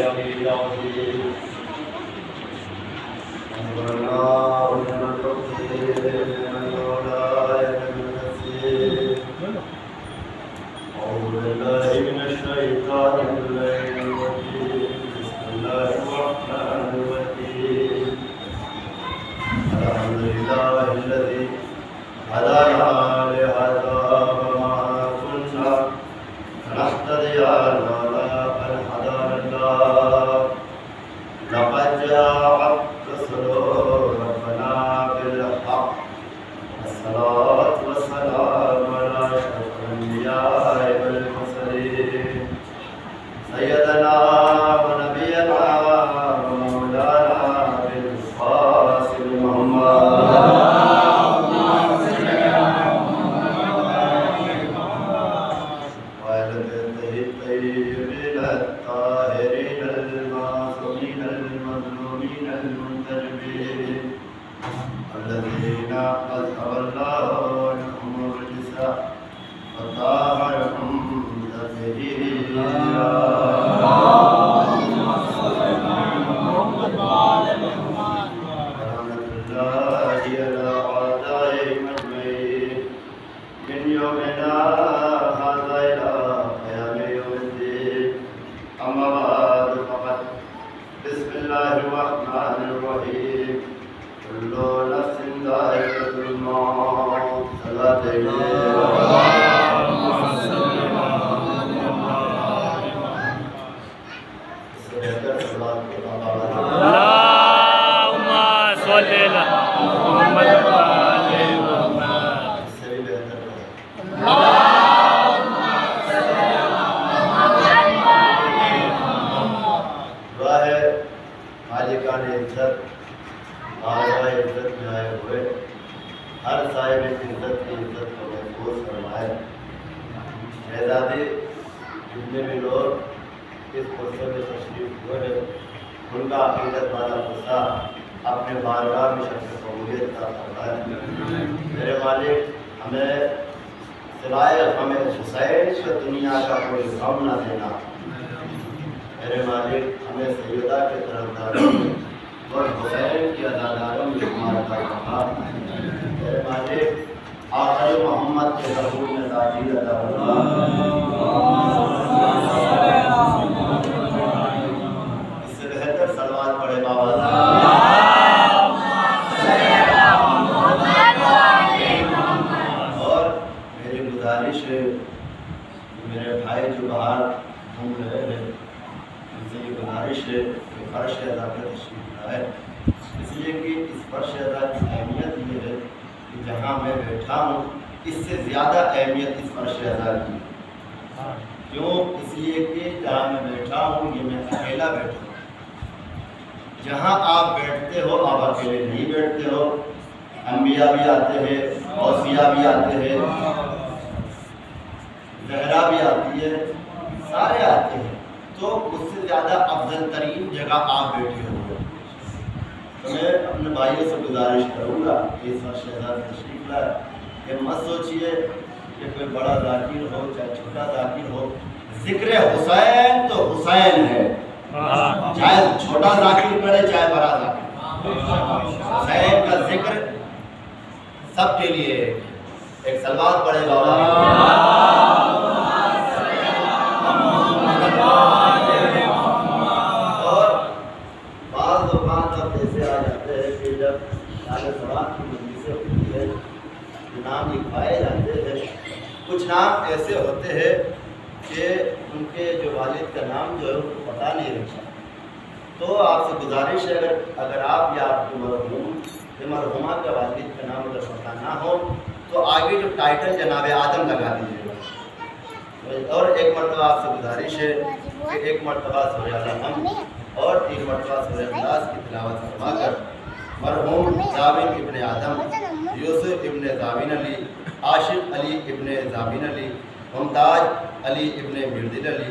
العلي العظيم أمرنا من التوفيق من مولاي النسير أعوذ بالله من الشيطان الرجيم بسم الله الرحمن الرحيم الحمد لله الذي هدانا لهذا وما كنا لنهتدي لولا أن هدانا الله لقد جاءت رسل ربنا بالحق الصلاة والسلام على أشرف الأنبياء والمرسلين سيدنا ونبينا ومولانا بالقاسم محمد الذين أذهب الله عنهم الرجس وطهرهم تطهيرا ورحمة الله على أعدائهم أجمعين من يومنا هذا إلى قيام يوم الدين أما بعد فقد بسم الله الرحمن الرحيم كل نفس ذائقة الموت صلاة اللهم صل على محمد وآل محمد. دعا ہے مالکان عزت آجائے عزت میں آئے ہوئے ہر صاحب عزت کی عزت کو محفوظ فرمائے. شہزادی جتنے بھی لوگ اس قصے میں تشریف ہوئے ہیں ان کا عقیدت والا قصہ اپنے بارگاہ میں شرف قبولیت کا فرمائے. میرے مالک ہمیں سوائے ہمیں حسین سے دنیا کا کوئی غم نہ دینا. میرے مالک ہمیں سیدہ کے طرفداروں اور حسین کی اداداروں میں ہمارا کہا. میرے مالک آخر محمد کے ظہور میں تاجیر عطا فرما. اس سے بہتر صلوات پڑھے بابا. اور میری گزارش ہے میرے بھائی جو باہر گھوم رہے ہیں ان سے یہ گزارش ہے کہ فرش ادا کا تشریف لائے. اس لیے کہ اس فرش ادا کی اہمیت یہ ہے کہ جہاں میں بیٹھا ہوں اس سے زیادہ اہمیت اس فرش ادا کی. کیوں؟ اس لیے کہ جہاں میں بیٹھا ہوں یہ میں اکیلا بیٹھا ہوں. جہاں آپ بیٹھتے ہو آپ اکیلے نہیں بیٹھتے ہو. انبیاء بھی آتے ہیں، اوصیاء بھی آتے ہیں، زہرا بھی آتی ہے، سارے آتے ہیں. تو اس سے زیادہ افضل ترین جگہ آپ بیٹھے ہو. تو میں اپنے بھائیوں سے گزارش کروں گا کہ اس وقت شہزادی تشریف لائے کہ مت سوچئے کہ کوئی بڑا ذاکر ہو چاہے چھوٹا ذاکر ہو. ذکر حسین تو حسین ہے، چاہے چھوٹا ذاکر کرے چاہے بڑا ذاکر. حسین کا ذکر سب کے لیے ایک صلوات پڑھے بابا. نام لکھوائے جاتے ہیں. کچھ نام ایسے ہوتے ہیں کہ ان کے جو والد کا نام جو ہے ان کو پتہ نہیں رہتا. تو آپ سے گزارش ہے اگر آپ یا آپ کے مرحوم یا مرحومہ کا والد کا نام اگر پتہ نہ ہو تو آگے جو ٹائٹل جناب آدم لگا دیجیے گا. اور ایک مرتبہ آپ سے گزارش ہے کہ ایک مرتبہ سورہ الحم اور 3 مرتبہ سورہ اخلاص کی تلاوت فرما کر مرحوم زابن ابن آدم، یوسف ابن زابن علی، عاشق علی ابن زابن علی، ممتاز علی ابن مردل علی،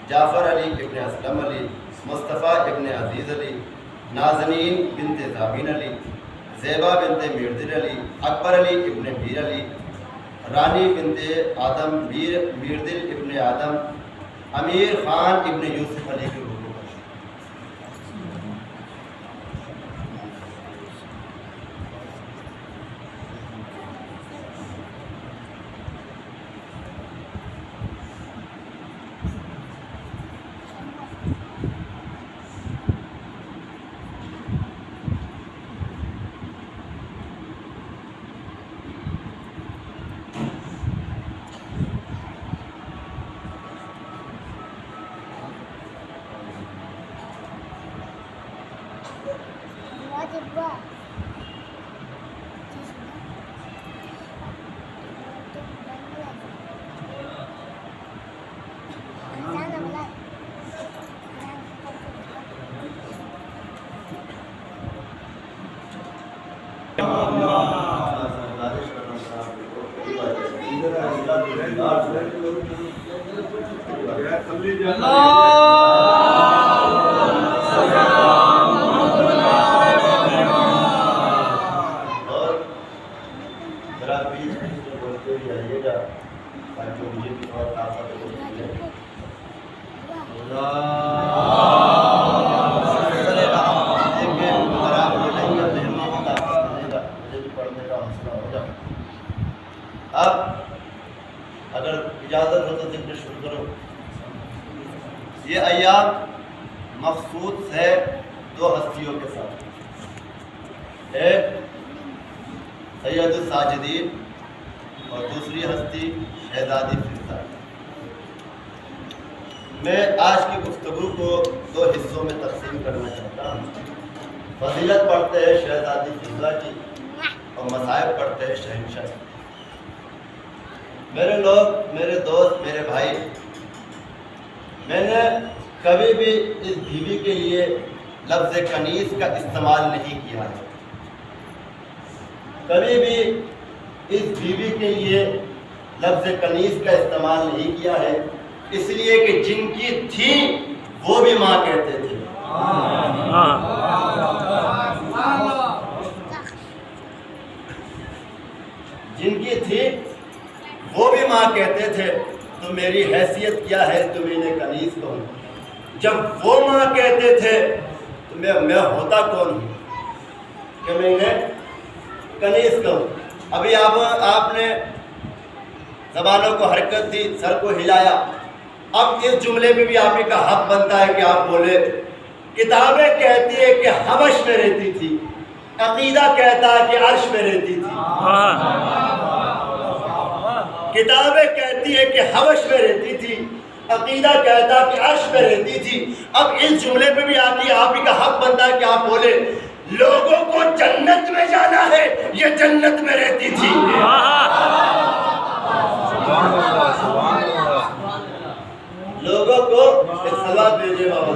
جعفر علی ابن اسلم علی، مصطفیٰ ابن عزیز علی، نازنین بنت زابن علی، زیبا بنت مردل علی، اکبر علی ابن بیر علی، رانی بنت آدم میردل ابن آدم، امیر خان ابن یوسف علی کی روح اور ذرا بیچ بیچ میں بولتے ہوئے آئیے گا تاکہ مجھے بھی اور طاقت ہو سکے. اب اگر اجازت ہو تو ذکر شروع کرو. یہ ایام مخصوص ہے دو ہستیوں کے ساتھ. ایک سید الساجدین اور دوسری ہستی شہزادی فضہ. میں آج کی گفتگو کو دو حصوں میں تقسیم کرنا چاہتا ہوں. فضیلت پڑھتے ہیں شہزادی فضہ کی اور مصائب پڑھتے ہیں شہنشاہ کی. میرے لوگ، میرے دوست، میرے بھائی، میں نے کبھی بھی اس بیوی کے لیے لفظ کنیز کا استعمال نہیں کیا ہے. کبھی بھی اس بیوی کے لیے لفظ کنیز کا استعمال نہیں کیا ہے، اس لیے کہ جن کی تھی وہ بھی ماں کہتے تھے. جن کی تھی وہ بھی ماں کہتے تھے. تو میری حیثیت کیا ہے تو میں انہیں کنیز کہوں؟ جب وہ ماں کہتے تھے تو میں ہوتا کون ہوں کہ میں انہیں کنیز کہوں؟ ابھی آپ نے زبانوں کو حرکت دی، سر کو ہلایا. اب اس جملے میں بھی آپ کا حق بنتا ہے کہ آپ بولے. کتابیں کہتی ہے کہ حبش میں رہتی تھی، عقیدہ کہتا ہے کہ عرش میں رہتی تھی. کتابیں کہتی ہے کہ حبش میں رہتی تھی، عقیدہ کہتا کہ عرش میں رہتی تھی. اب اس جملے پہ بھی آپ ہی کا حق بنتا ہے کہ آپ بولے لوگوں کو جنت میں جانا ہے، یہ جنت میں رہتی تھی. لوگوں کو صلوات بھیجے بابا.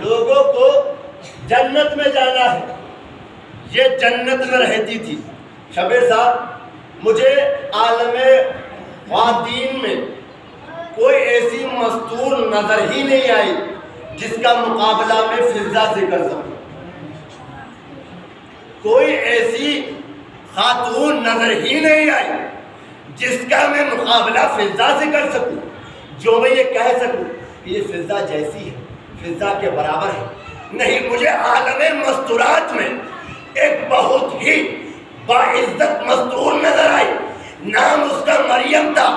لوگوں کو جنت میں جانا ہے، یہ جنت میں رہتی تھی. شبیر صاحب، مجھے عالم خواتین میں کوئی ایسی مستور نظر ہی نہیں آئی جس کا مقابلہ میں فضہ سے کر سکوں. کوئی ایسی خاتون نظر ہی نہیں آئی جس کا میں مقابلہ فضہ سے کر سکوں، جو میں یہ کہہ سکوں کہ یہ فضہ جیسی ہے، فضہ کے برابر ہے. نہیں، مجھے عالم مستورات میں ایک بہت ہی باعزت مستور نظر آئی. نام اس کا مریم تھا،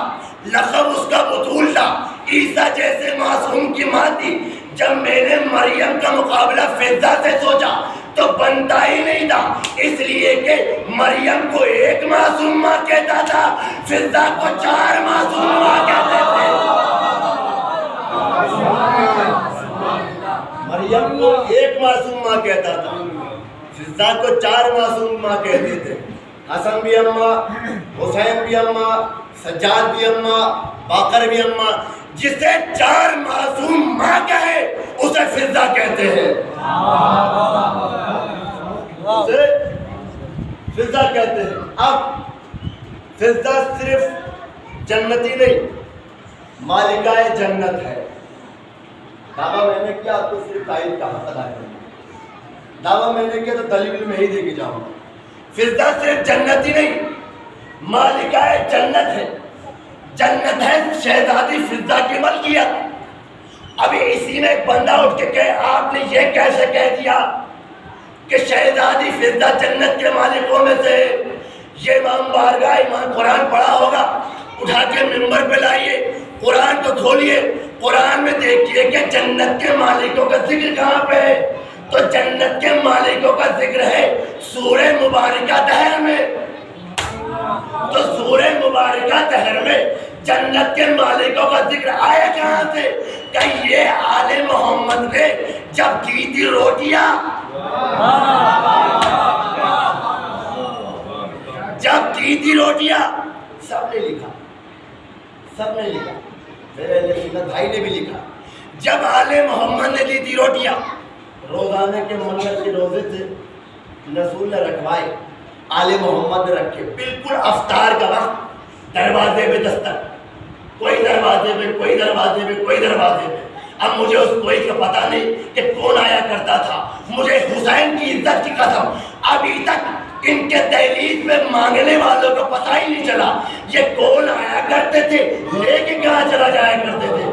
لقب اس کا بطول تھا، عیسیٰ جیسے معصوم کی ماں تھی. جب میں نے مریم کا مقابلہ فضہ سے سوچا تو بنتا ہی نہیں تھا، اس لیے کہ مریم کو ایک معصوم ماں کہتا تھا، فضہ کو 4 معصوم ماں کہتے تھے. مریم کو ایک معصوم ماں کہتا تھا، فضہ کو 4 معصوم ماں کہتے تھے. حسن بھی اماں، حسین بھی اماں، سجاد بھی اماں، باقر بھی اماں. جسے 4 معصوم ماں کہے اسے فضہ کہتے ہیں. اسے فضہ کہتے ہیں. اب فضہ صرف جنتی نہیں، مالکہ جنت ہے. دعویٰ میں نے کیا، آپ کو صرف تائید کا حق ادا کرنا. دعویٰ میں نے کیا تو دلیل میں ہی دے کے جاؤں. فضہ صرف جنتی نہیں، مالکہ جنت ہے. جنت ہے شہزادی فضہ کی ملکیت. ابھی اسی میں ایک بندہ اٹھ کے کہے آپ نے یہ کیسے کہہ دیا کہ شہزادی فضہ جنت کے مالکوں میں سے؟ یہ امام بارگاہ امام قرآن پڑھا ہوگا، اٹھا کے ممبر پہ لائیے، قرآن کو کھولیے، قرآن میں دیکھیے کہ جنت کے مالکوں کا ذکر کہاں پہ ہے. تو جنت کے مالکوں کا ذکر ہے سورہ مبارکہ دہر میں. تو سورہ مبارکہ کا دہر میں جنت کے مالکوں کا ذکر آیا کہاں سے؟ کہ یہ آل محمد نے جب کی تھی روٹیاں، جب کی تھی روٹیاں، سب نے لکھا، سب نے لکھا، میرے سنت بھائی نے بھی لکھا، جب آل محمد نے دی تھی روٹیاں، روزانے کے منت کے روزے تھے، رسول نے رکھوائے، آل محمد نے رکھے، بالکل افطار کا وقت، دروازے پہ دستک، کوئی دروازے پہ، کوئی دروازے پہ، کوئی دروازے پہ. اب مجھے اس کوئی کا پتہ نہیں کہ کون آیا کرتا تھا. مجھے حسین کی عزت کی قسم ابھی تک ان کے دہلیز میں مانگنے والوں کو پتہ ہی نہیں چلا یہ کون آیا کرتے تھے، لے کے کہاں چلا جایا کرتے تھے.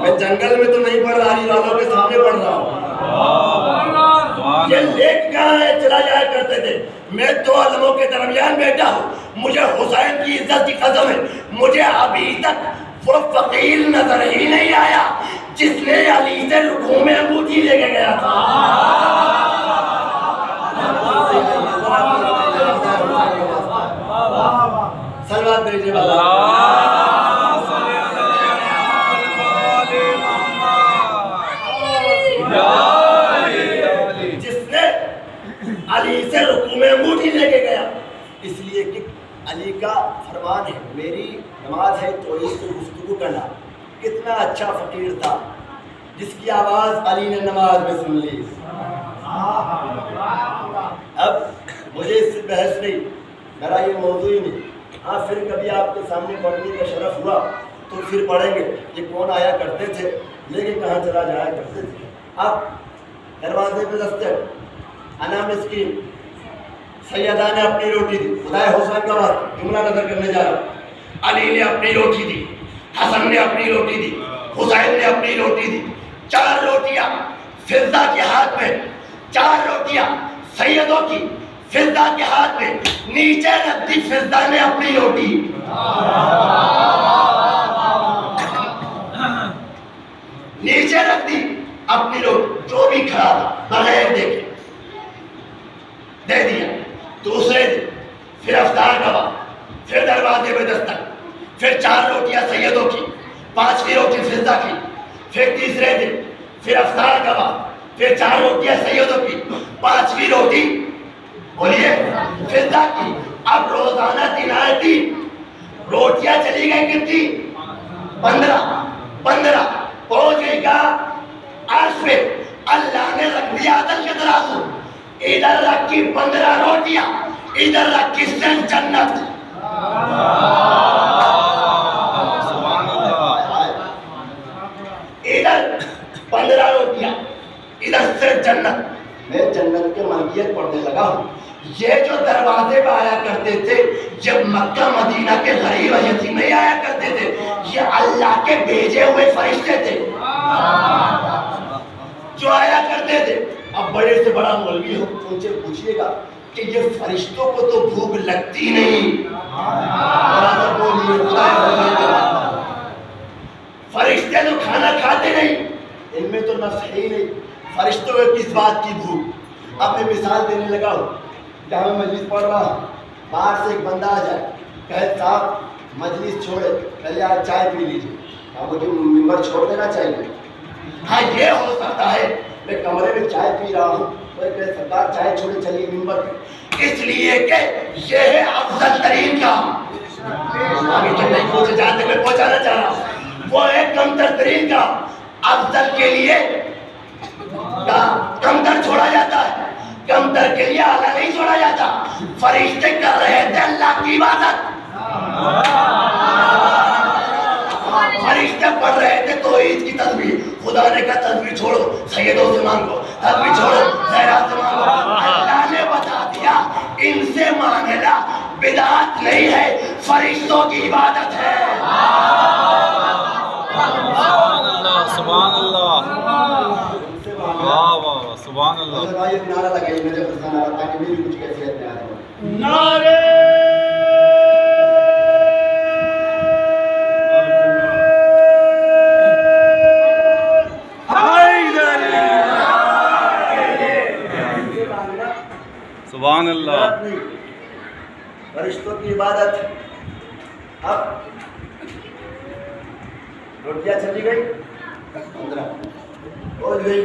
میں جنگل میں تو نہیں پڑھ رہا، والوں کے سامنے پڑھ رہا ہوں. یہ لے کے کہاں چلا جایا کرتے تھے. میں دو علموں کے درمیان بیٹھا ہوں، مجھے حسین کی عزت کی قسم ہے مجھے ابھی تک وہ فقیر نظر ہی نہیں آیا جس نے علی سے رکوع میں انگوٹھی لے کے گیا تھا. صلوات بھیجے جس نے علی سے رکوع میں انگوٹھی لے کے گیا. اس لیے کہ علی کا فرمان ہے میری نماز ہے تو اس سے گفتگو کرنا. کتنا اچھا فقیر تھا جس کی آواز علی نے نماز میں سن لی. اب مجھے اس سے بحث نہیں، میرا یہ موضوع ہی نہیں. ہاں پھر کبھی آپ کے سامنے پڑھنے کا شرف ہوا تو پھر پڑھیں گے یہ کون آیا کرتے تھے، لے کے کہاں چلا جایا کرتے تھے. اب دروازے پہ دستک، انا مسکین، سیدہ نے اپنی روٹی دی. خدا حسین کا بات جملہ نظر کرنے جا رہا ہوں. علی نے اپنی روٹی دی، حسن نے اپنی روٹی دی، حسین نے اپنی روٹی دی. 4 روٹیاں فضہ کے ہاتھ میں، 4 روٹیاں سیدوں کی فضہ کے ہاتھ میں. نیچے رکھ دی فضہ نے اپنی روٹی. نیچے رکھ دی اپنی روٹی. جو بھی کھڑا تھا بغیر دیکھے دے دیا. دوسرے دن پھر افطار کا وقت، پھر دروازے پہ دستک، پھر 4 روٹیاں سیدوں کی، 5ویں روٹی فضہ کی. پھر تیسرے دن پھر افطار کا وقت، پھر 4 روٹیاں سیدوں کی، 5ویں روٹی بولیے فضہ کی. اب روزانہ تنائتی روٹیاں چلی گئی کتنی؟ 15 پہنچ گئی کا عرش پہ. اللہ نے رکھ دیا عدل کے ترازو. ادھر رکھی 15 روٹیاں، ادھر رکھی صرف جنت. ادھر 15 روٹیاں، ادھر صرف جنت. میں جنت کے ملکیت پڑھنے لگا ہوں. یہ جو دروازے پہ آیا کرتے تھے جب مکہ مدینہ کے غریب یتیم نہیں آیا کرتے تھے، یہ اللہ کے بھیجے ہوئے فرشتے تھے جو آیا کرتے تھے. اب بڑے سے بڑا مولوی ہو ان سے پوچھئے گا کہ یہ فرشتوں کو تو بھوک لگتی نہیں. فرشتے تو کھانا کھاتے نہیں، ان میں تو نفس ہی نہیں، فرشتوں کو کس بات کی بھوک. اب میں مثال دینے لگا ہوں. جہاں میں مجلس پڑھ رہا ہوں، باہر سے ایک بندہ آ جائے کہے صاحب مجلس چھوڑے پہلے آج چائے پی لیجیے. اب مجھے ممبر چھوڑ دینا چاہیے. ہاں یہ ہو سکتا ہے میں کمرے میں چائے پی رہا ہوں تو کہ سرکار چائے چھوڑے چلیے ممبر پہ، اس لیے کہ یہ ہے افضل ترین کام. ابھی تو نہیں پہنچے جاتے میں پہنچانا چاہ رہا ہوں. وہ ہے کمتر ترین کام. افضل کے لیے کمتر چھوڑا جاتا ہے، کمتر کے لیے اعلیٰ نہیں چھوڑا جاتا. فرشتے کر رہے تھے اللہ کی عبادت، فرشتے پڑھ رہے تھے توحید کی تسبیح. خدا نے کہا تسبیح چھوڑو، سیدوں سے مانگو، تسبیح چھوڑو، زہرا سے مانگو. اللہ نے بتا دیا ان سے مانگنا بدعت نہیں ہے، فرشتوں کی عبادت ہے. سبحان اللہ، واہ واہ سبحان اللہ. نعرہ لگائیے میرے پسند آ رہا تاکہ میری کچھ کیفیت میں آ جائے. نعرے سبحان اللہ. فرشتوں کی عبادت. اب روٹیاں چلی گئی 15 پہنچ گئی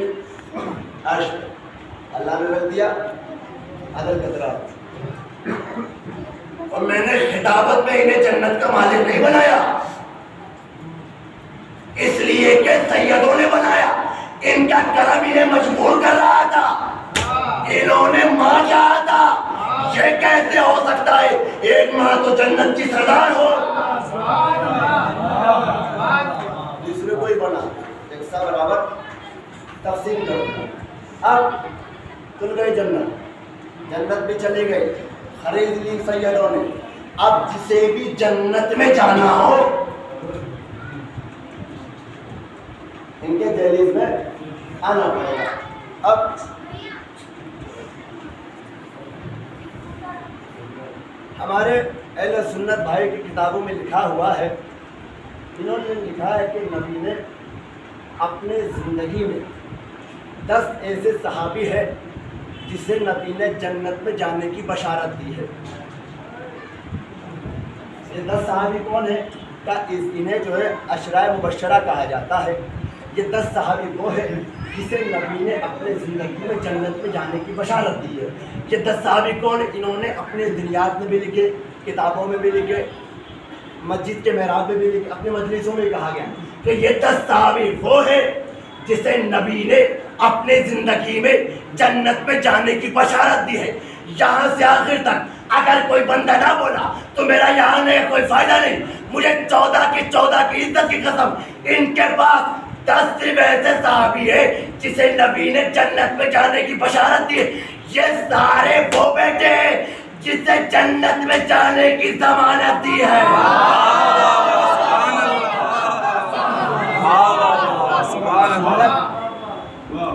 عرش پہ. اللہ نے رکھ دیا عدل قطرہ. اور میں نے خطابت میں انہیں جنت کا مالک نہیں بنایا اس لیے کہ سیدوں نے بنایا. ان کا کرم انہیں مجبور کر رہا تھا. انہوں نے ماں چاہا تھا. یہ کیسے ہو سکتا ہے ایک ماں تو جنت کی سردار ہو. دوسرے کو ہی بنا ایک سا برابر تقسیم کرو. اب تل گئی جنت. جنت بھی چلی گئی خرید لی سیدوں نے. اب جسے بھی جنت میں جانا ہو ان کے دہلیز میں آنا پڑے گا. اب ہمارے اہل سنت بھائی کی کتابوں میں لکھا ہوا ہے. انہوں نے لکھا ہے کہ نبی نے اپنے زندگی میں 10 ایسے صحابی ہیں جسے نبی نے جنت میں جانے کی بشارت دی ہے. یہ 10 صحابی کون ہیں؟ انہیں جو ہے عشرۂ مبشرہ کہا جاتا ہے. یہ 10 صحابی وہ ہیں جسے نبی نے اپنے زندگی میں جنت میں جانے کی بشارت دی ہے. یہ 10 صحابی کون ہیں؟ انہوں نے اپنے دنیات میں بھی لکھے, کتابوں میں بھی لکھے, مسجد کے محراب میں بھی لکھے, اپنے مجلسوں میں کہا گیا کہ یہ 10 صحابی وہ ہیں جسے نبی نے اپنے زندگی میں جنت میں جانے کی بشارت دی ہے. یہاں سے آخر تک اگر کوئی بندہ نہ بولا تو میرا یہاں نہیں کوئی فائدہ نہیں. مجھے 14 کی عزت کی قسم ان کے پاس 10 صرف ایسے صحابی ہے جسے نبی نے جنت میں جانے کی بشارت دی ہے. یہ سارے وہ بیٹے ہیں جسے جنت میں جانے کی ضمانت دی ہے.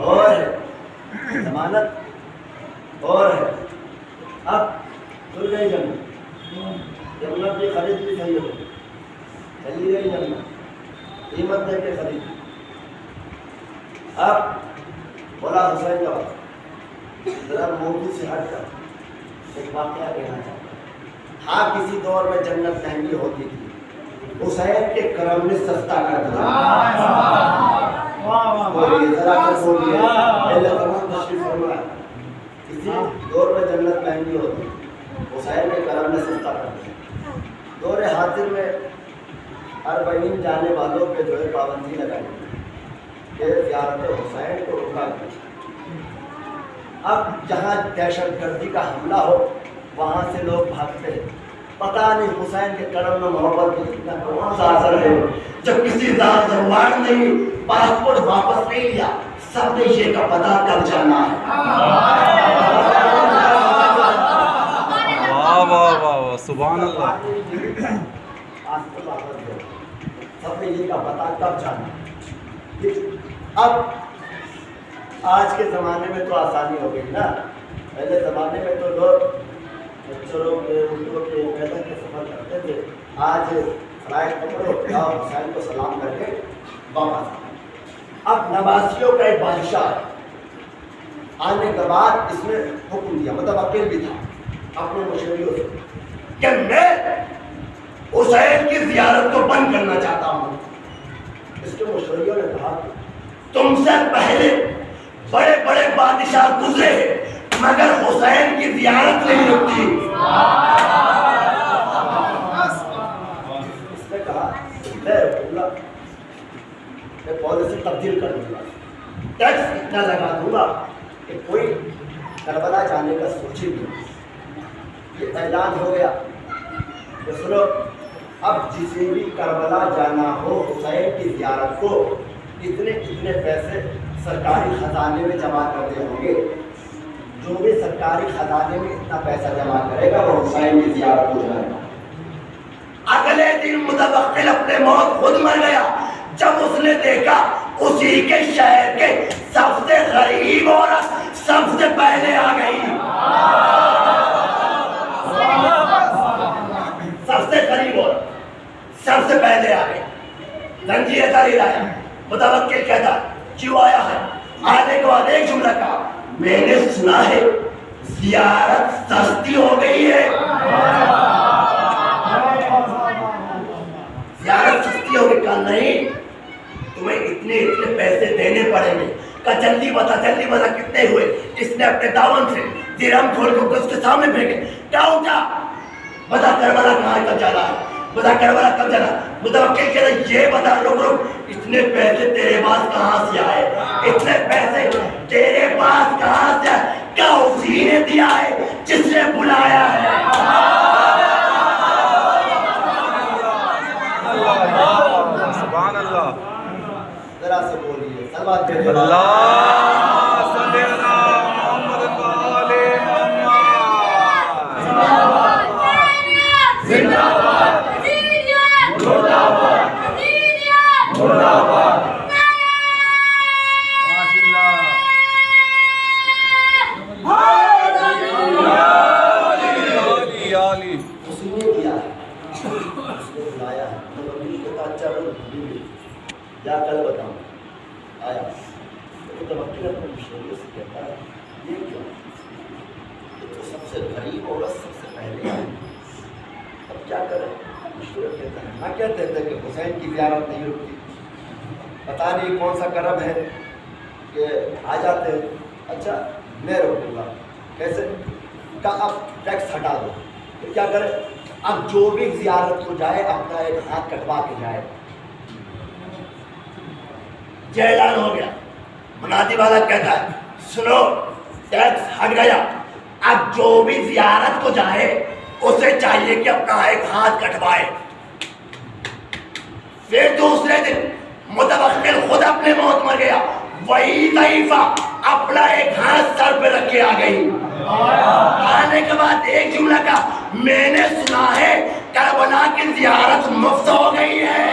اور ہے ضمانت اور ہے. اب چل گئی جنت. جنت کی خرید بھی صحیح ہو چلی گئی جنت قیمت دے کے خرید. اب بولا حسین کا ذرا موضوع سے ہٹ کر ایک واقعہ کہنا چاہتا ہوں. ہاں کسی دور میں جنت مہنگی ہوتی تھی. حسین کے کرم نے سستا کر دیا. کسی دور میں جنت مہنگی ہوتی حسین کے کرم نے سستا کر دیا. دور حاضر میں 40 جانے والوں پہ جو ہے پابندی لگائی کہ زیارت حسین کو روکا گیا. اب جہاں دہشت گردی کا حملہ ہو وہاں سے لوگ بھاگتے ہیں. پتہ نہیں حسین کے کرم میں محبت کی اتنا کون سا اثر ہے جب کسی ذات زوار نے پاسپورٹ واپس نہیں لیا. سب نے یہ کا پتہ کب جانا ہے. واہ واہ واہ سبحان اللہ. پاسپورٹ واپس دے سب نے یہ کا پتہ کب جانا ہے. اب آج کے زمانے میں تو آسانی ہو گئی نا. پہلے زمانے میں تو لوگ چلو کے اردو کے پیدل کے سفر کرتے تھے. آج فلائٹ پکڑو جاؤ حسین کو سلام کر کے واپس. اب نواسیوں کا ایک بادشاہ آنے کے بعد اس نے حکم دیا, متوکل بھی تھا اپنے مشیریوں سے کہ میں حسین کی زیارت کو بند کرنا چاہتا ہوں. اس کے مشیریوں نے کہا تم سے پہلے بڑے بڑے بادشاہ گزرے مگر حسین کی زیارت نہیں رکتی. اس نے کہا میں پالیسی تبدیل کر دوں گا, ٹیکس اتنا لگا دوں گا کہ کوئی کربلا جانے کا سوچے بھی. یہ اعلان ہو گیا کہ سنو اب جسے بھی کربلا جانا ہو حسین کی زیارت کو اتنے پیسے سرکاری خزانے میں جمع کرنے ہوں گے. جو بھی سرکاری خزانے میں اتنا پیسہ جمع کرے گا وہ حسین کی زیارت ہو جائے گا. اگلے دن متوکل اپنے موت خود مر گیا جب اس نے دیکھا اسی کے شہر کے سب سے غریب عورت سب سے پہلے آ گئی. سب سے غریب عورت سب سے پہلے آ گئی. زنجیر تاری لایا. متوکل کہتا کیوں آیا ہے؟ آنے کے بعد ایک جملہ کہا میں نے سنا ہے زیارت سستی ہو گئی ہے. بتا جلدی بتا کتنے ہوئے؟ اس نے اپنے دامن سے درہم کھول کر اس کے سامنے پھینکے. کیا اٹھا؟ بتا کربلا کہاں کب جانا ہے؟ بتا کربلا کب جانا؟ متوکل کہہ رہا یہ بتا. رک اتنے پیسے تیرے پاس کہاں سے آئے؟ اتنے پیسے تیرے پاس کہاں سے آئے؟ کیا اسی نے دیا ہے جس نے بلایا ہے؟ سبحان اللہ. ذرا سے بولیے سلوات پہ. اللہ صلی اللہ محمد وآل علی. اسی نے دیا ہے اس نے بلایا ہے. تو ابھی کہتا اچھا یا کل بتاؤں. آیا تو توکل اپنے مشورے سے کہتا ہے یہ کیا؟ یہ تو سب سے غریب عورت سب سے پہلے آئی. اب کیا کریں؟ مشورہ کہتا ہے ہاں کہتے تھے کہ حسین کی زیارت نہیں رکتی. پتہ نہیں کون سا کرم ہے کہ آ جاتے ہیں. اچھا میں روکوں گا. کیسے؟ کہا اب ٹیکس ہٹا دو. پھر کیا کریں؟ اب جو بھی زیارت کو جائے اپنا ایک ہاتھ کٹوا کے جائے. یہ اعلان ہو گیا. منادی والا کہتا ہے سنو ٹیکس ہٹ گیا. اب جو بھی زیارت کو جائے اسے چاہیے کہ اپنا ایک ہاتھ کٹوائے. پھر دوسرے دن متوکل خود اپنے موت مر گیا. وہی ضعیفہ اپنا ایک ہاتھ سر پہ رکھ کے آ گئی. آنے کے بعد ایک جملہ کا میں نے سنا ہے کربلا کی زیارت مفت ہو گئی ہے.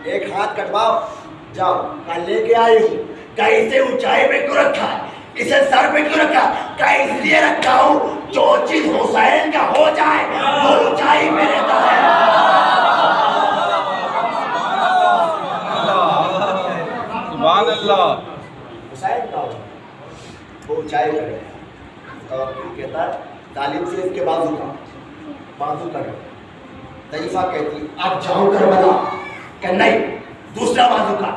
ایک ہاتھ کٹواؤ جاؤ. میں لے کے آئی ہوں. کیا اسے اونچائی پہ کیوں رکھا ہے؟ اسے سر پہ کیوں رکھا؟ کیا اس لیے رکھا ہوں جو چیز حسین کا ہو جائے وہ اونچائی پہ رہتا ہے. سبحان اللہ. حسین کا ہو وہ اونچائی پہ رہتا ہے. اور پھر کہتا ہے تعلیم سے اس کے بازو کا ضعیفہ کہتی اب جاؤں کربلا. کہ نہیں دوسرا بازو کا.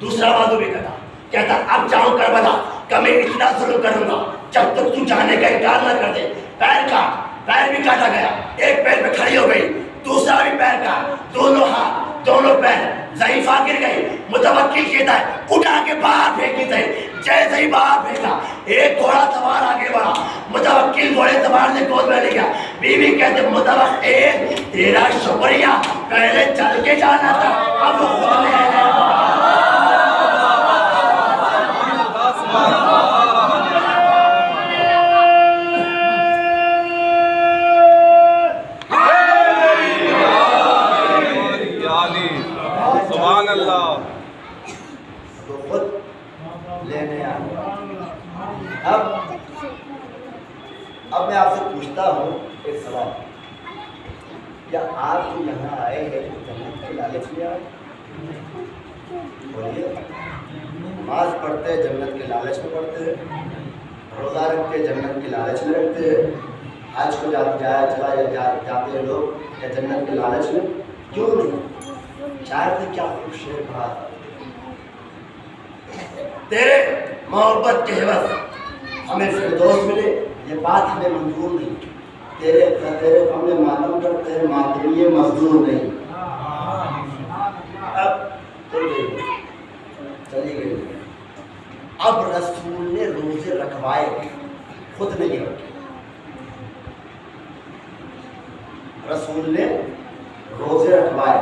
دوسرا بازو بھی کہتا اب جاؤں کربلا کہ میں اتنا ظلم کروں گا جب تک تو جانے کا انکار نہ کر دے. پیر کاٹ. پیر بھی کاٹا گیا. ایک پیر پہ کھڑی ہو گئی. دوسرا بھی پیر کاٹ. دونوں ہاتھ دونوں پیر. ضعیفہ گر گئی. متوکل کہتا ہے اٹھا کے باہر پھینکی تھے. جیسے ہی باہر پھینکا ایک گھوڑا سوار آگے بڑھا. متوکل گھوڑے سوار نے گود میں لے گیا. بیوی کہتے متوکل تیرا شکریہ پہلے چل کے جانا تھا اب خود لے آیا. سبحان اللہ. تو خود لینے آیا. اب میں آپ سے پوچھتا ہوں ایک سوال. کیا آپ جو یہاں آئے ہیں جنت کے لالچ میں آئے؟ بولیے. نماز پڑھتے ہیں جنت کے لالچ میں پڑھتے ہیں. روزہ رکھتے جنت کے لالچ میں رکھتے ہیں. حج کو جاتے ہیں لوگ کیا جنت کے لالچ میں؟ کیوں نہیں؟ شاید کیا خوبصورت بات. تیرے محبت کے عوض ہمیں فردوس ملے یہ بات ہمیں منظور نہیں. تیرے ہم نے ماتم کرتے ہیں ماتم یہ مزدور نہیں. اب چلی گئی. اب رسول نے روزے رکھوائے خود نہیں رکھے. رسول نے روزے رکھوائے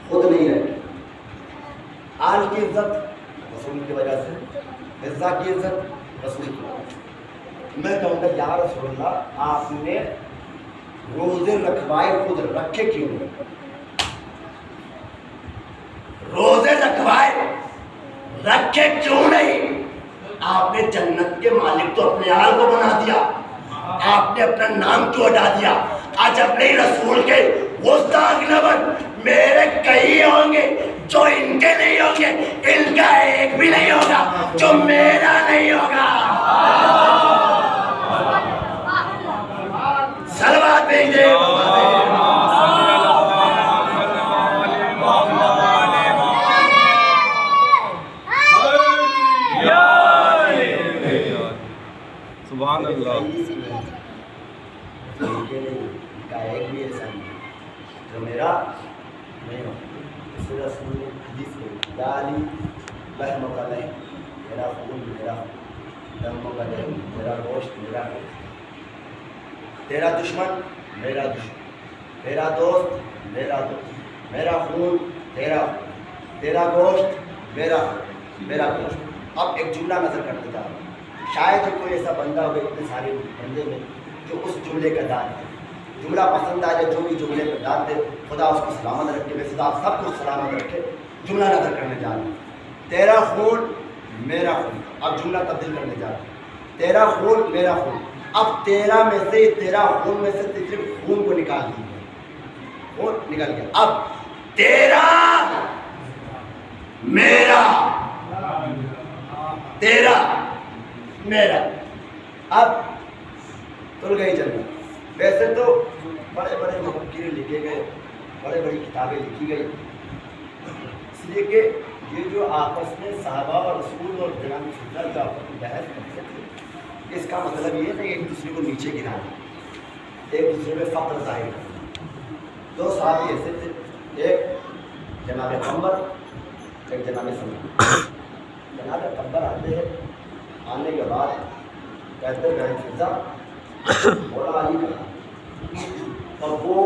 خود نہیں رکھے. آج کی عزت رسول کی وجہ سے. عزا کی عزت رسول کی وجہ سے. میں کہوں گا یا رسول اللہ آپ نے روزے رکھوائے خود رکھے کیوں نہیں؟ روزے رکھوائے رکھے کیوں نہیں؟ آپ نے جنت کے مالک تو اپنے آل کو بنا دیا. آپ نے اپنا نام کیوں ہٹا دیا؟ آج اپنے رسول کے گستاخ نہ بن. میرے کئی ہوں گے جو ان کے نہیں ہوں گے. ان کا ایک بھی نہیں ہوگا جو میرا نہیں ہوگا. صلوات بھیجے. سبحان اللہ کا ایک بھی ایسا نہیں جو میرا نہیں ہو. اس رسول نے حدیث میں یا علی لحم کا لحم میرا خون میرا دم کا دم میرا گوشت میرا گوشت, تیرا دشمن میرا دشمن, تیرا دوست میرا دوست, میرا خون تیرا خون, تیرا گوشت میرا میرا گوشت. اب ایک جملہ نظر کر دیتا ہوں, شاید ہی کوئی ایسا بندہ ہوگا اتنے سارے بندے میں جو اس جملے کا دان دے, جملہ پسند آ جائے جو بھی جملے کا دان دے, خدا اس کو سلامت رکھے. ویسے تو آپ سب کو سلامت رکھے. جملہ نظر کرنے جا رہے ہیں, تیرا خون میرا خون. اب جملہ تبدیل کرنے جا رہے ہیں, تیرا خون میرا خون. اب تیرا میں سے تیرا خون میں سے صرف خون کو نکال دیجیے, خون نکل گیا. اب تیرا میرا تیرا میرا, اب تل گئی جنت. ویسے تو بڑے بڑے مفکر لکھے گئے, بڑے بڑی کتابیں لکھی گئی, اس لیے کہ یہ جو آپس میں صحابہ اور رسول اور جناب سنت جو آپس میں بحث کرتے تھے, اس کا مطلب یہ نہیں ایک دوسرے کو نیچے گرانا, ایک دوسرے میں فخر ظاہر کرنا. دو صحابی ایسے تھے, ایک جناب قمر ایک جناب سمر. جناب قمر آتے ہیں, آنے کے بعد کہتے ہیں فضا بولا علی کا, اور وہ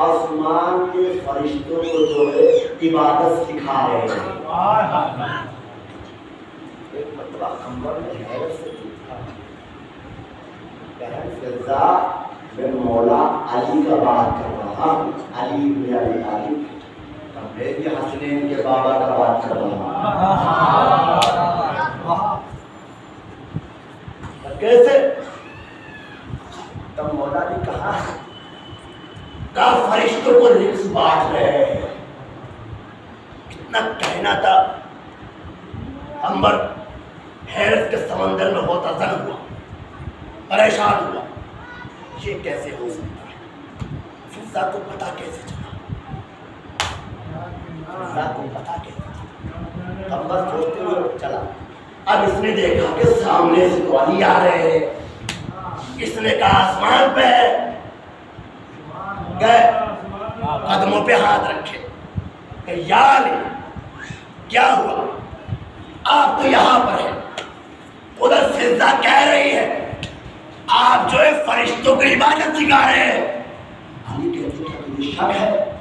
آسمان کے فرشتوں کو جو ہے عبادت سکھا رہے ہیں. ایک مرتبہ قمر نے حیرت سے پوچھا, کہا فضا میں مولا علی کا بات کر رہا ہوں, علی بن ابی طالب, میں بھی حسنین کے بابا کا بات کر رہا ہوں. کیسے؟ تب مولا نے کہا فرشتوں کو رزق بانٹ رہے ہیں. اتنا کہنا تھا, عنبر حیرت کے سمندر میں ہوتا زن ہوا, پریشان ہوا, یہ کیسے ہو سکتا ہے؟ فضا کو پتا کیسے چلا, فضا کو پتا کیسے چلا؟ عنبر سوچتے ہوئے چلا. اب اس نے دیکھا کہ سامنے سے تو علی آ رہے ہیں. اس نے کہا آسمان پہ گئے, قدموں پہ ہاتھ رکھے کہ یا علی کیا ہوا, آپ تو یہاں پر ہیں, ادھر فضا کہہ رہی ہے آپ جو ہے فرشتوں کی عبادت سکھا رہے ہیں. علی کہتے ہیں تمہیں شک ہے؟